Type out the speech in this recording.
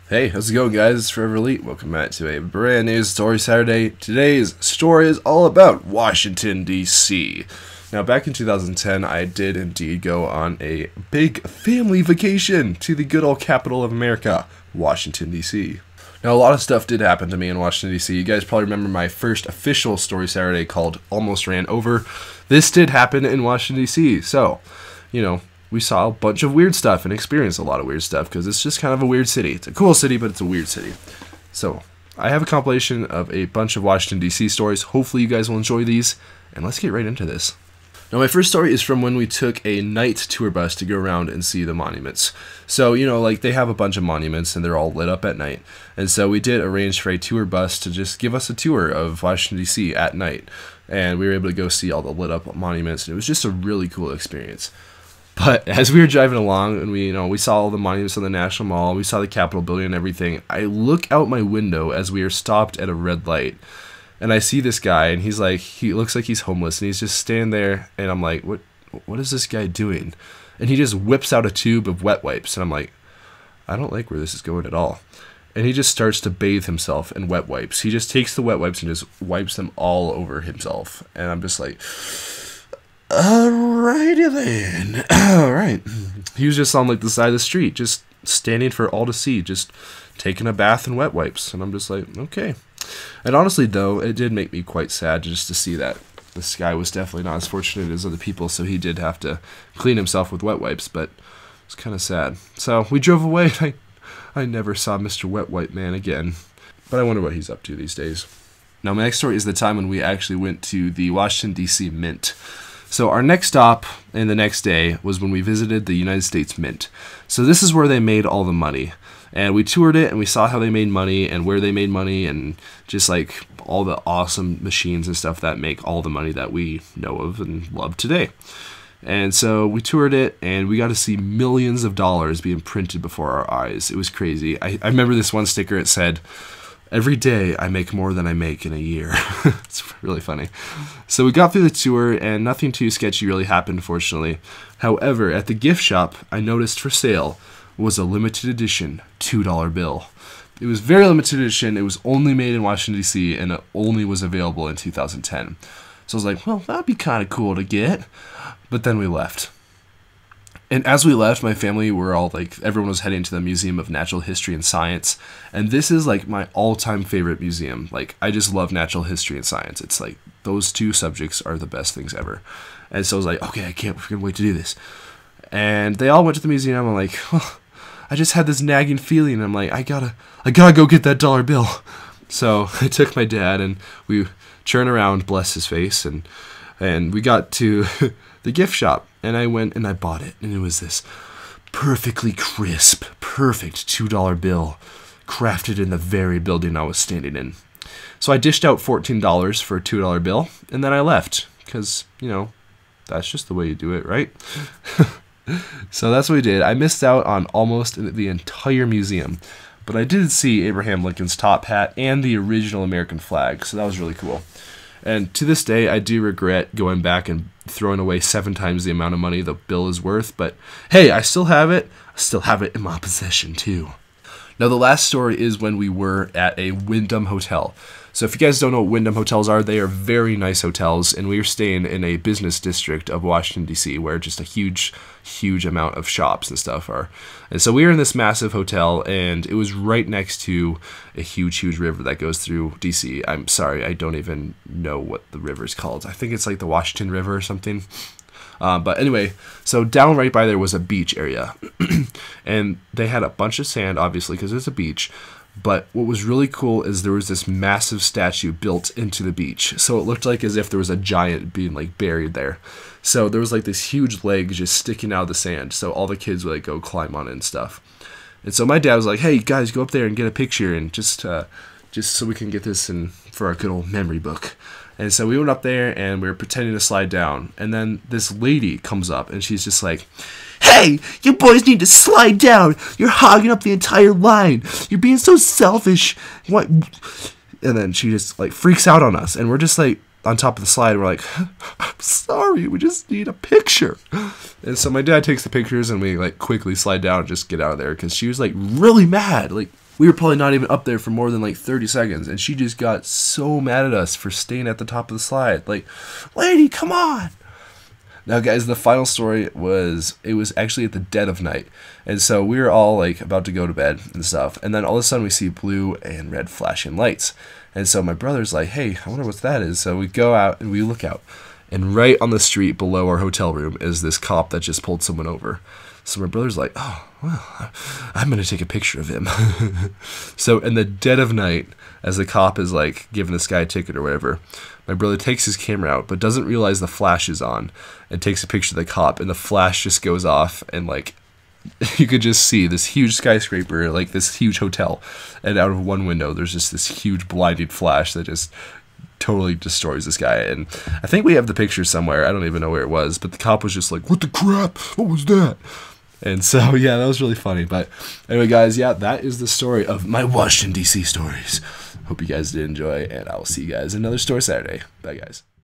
Hey, how's it going, guys? It's ForeverElite. Welcome back to a brand new Story Saturday. Today's story is all about Washington, D.C. Now, back in 2010, I did indeed go on a big family vacation to the good old capital of America, Washington, D.C. Now, a lot of stuff did happen to me in Washington, D.C. You guys probably remember my first official Story Saturday called Almost Ran Over. This did happen in Washington, D.C. So, we saw a bunch of weird stuff and experienced a lot of weird stuff because it's just kind of a weird city. It's a cool city, but it's a weird city. So, I have a compilation of a bunch of Washington, D.C. stories. Hopefully you guys will enjoy these, and let's get right into this. Now, my first story is from when we took a night tour bus to go around and see the monuments. So, they have a bunch of monuments, and they're all lit up at night. And so we did arrange for a tour bus to just give us a tour of Washington, D.C. at night. And we were able to go see all the lit up monuments, and it was just a really cool experience. But as we were driving along and we saw all the monuments on the National Mall, we saw the Capitol building and everything, I look out my window as we are stopped at a red light. And I see this guy, and he looks like he's homeless, and he's just standing there, and I'm like, what is this guy doing? And he just whips out a tube of wet wipes, and I'm like, I don't like where this is going at all. And he just starts to bathe himself in wet wipes. He just takes the wet wipes and just wipes them all over himself. And I'm just like, alrighty then. Alright. He was just on the side of the street, just standing for all to see, just taking a bath in wet wipes. And I'm just like, okay. And honestly, though, it did make me quite sad just to see that this guy was definitely not as fortunate as other people, so he did have to clean himself with wet wipes, but it's kind of sad. So we drove away, and I never saw Mr. Wet Wipe Man again. But I wonder what he's up to these days. Now, my next story is the time when we actually went to the Washington, D.C. Mint. So our next stop and the next day was when we visited the United States Mint. So this is where they made all the money. And we toured it, and we saw how they made money and where they made money and just all the awesome machines and stuff that make all the money that we know of and love today. And so we toured it, and we got to see millions of dollars being printed before our eyes. It was crazy. I remember this one sticker. It said, "Every day I make more than I make in a year." It's really funny. So we got through the tour, and nothing too sketchy really happened, fortunately. However, at the gift shop, I noticed for sale was a limited edition $2 bill. It was very limited edition. It was only made in Washington, D.C., and it only was available in 2010. So I was like, well, that'd be kind of cool to get. But then we left. And as we left, my family were all everyone was heading to the Museum of Natural History and Science. And this is my all-time favorite museum. I just love natural history and science. It's those two subjects are the best things ever. And so I was like, okay, I can't wait to do this. And they all went to the museum. I'm like, oh, I just had this nagging feeling. I'm like, I gotta go get that dollar bill. So I took my dad, and we turned around, bless his face, and we got to the gift shop, and I went and I bought it, and it was this perfectly crisp, perfect $2 bill, crafted in the very building I was standing in. So I dished out $14 for a $2 bill, and then I left, because, that's just the way you do it, right? So that's what we did. I missed out on almost the entire museum, but I did see Abraham Lincoln's top hat and the original American flag, so that was really cool. And to this day, I do regret going back and throwing away 7 times the amount of money the bill is worth, but hey, I still have it. I still have it in my possession, too. Now, the last story is when we were at a Wyndham Hotel. So if you guys don't know what Wyndham hotels are, they are very nice hotels, and we were staying in a business district of Washington, D.C., where just a huge, huge amount of shops and stuff are. And so we were in this massive hotel, and it was right next to a huge, huge river that goes through D.C. I'm sorry, I don't even know what the river is called. I think it's the Washington River or something. But anyway, so down right by there was a beach area, and they had a bunch of sand, obviously, because it's a beach. But what was really cool is there was this massive statue built into the beach. So it looked as if there was a giant being buried there. So there was this huge leg just sticking out of the sand. So all the kids would go climb on it and stuff. And so my dad was like, hey, guys, go up there and get a picture, and just so we can get this in for our good old memory book. And so we went up there, and we were pretending to slide down. And then this lady comes up, and she's just like, hey, you boys need to slide down. You're hogging up the entire line. You're being so selfish. What? And then she just freaks out on us, and we're just on top of the slide. We're like, I'm sorry, we just need a picture. And so my dad takes the pictures, and we quickly slide down and just get out of there, because she was really mad. We were probably not even up there for more than like 30 seconds, and she just got so mad at us for staying at the top of the slide. Like, lady, come on! Now, guys, the final story was, it was actually at the dead of night. And so we were all, like, about to go to bed and stuff. And then all of a sudden we see blue and red flashing lights. And so my brother's like, hey, I wonder what that is. So we go out and we look out. And right on the street below our hotel room is this cop that just pulled someone over. So my brother's like, oh, well, I'm going to take a picture of him. So in the dead of night, as the cop is, like, giving this guy a ticket or whatever, my brother takes his camera out, but doesn't realize the flash is on, and takes a picture of the cop, and the flash just goes off, and, like, you could just see this huge skyscraper, like this huge hotel, and out of one window, there's just this huge blinding flash that just totally destroys this guy. And I think we have the picture somewhere. I don't even know where it was, but the cop was just like, what the crap? What was that? And so, yeah, that was really funny. But anyway, guys, yeah, that is the story of my Washington, D.C. stories. Hope you guys did enjoy, and I will see you guys in another Story Saturday. Bye, guys.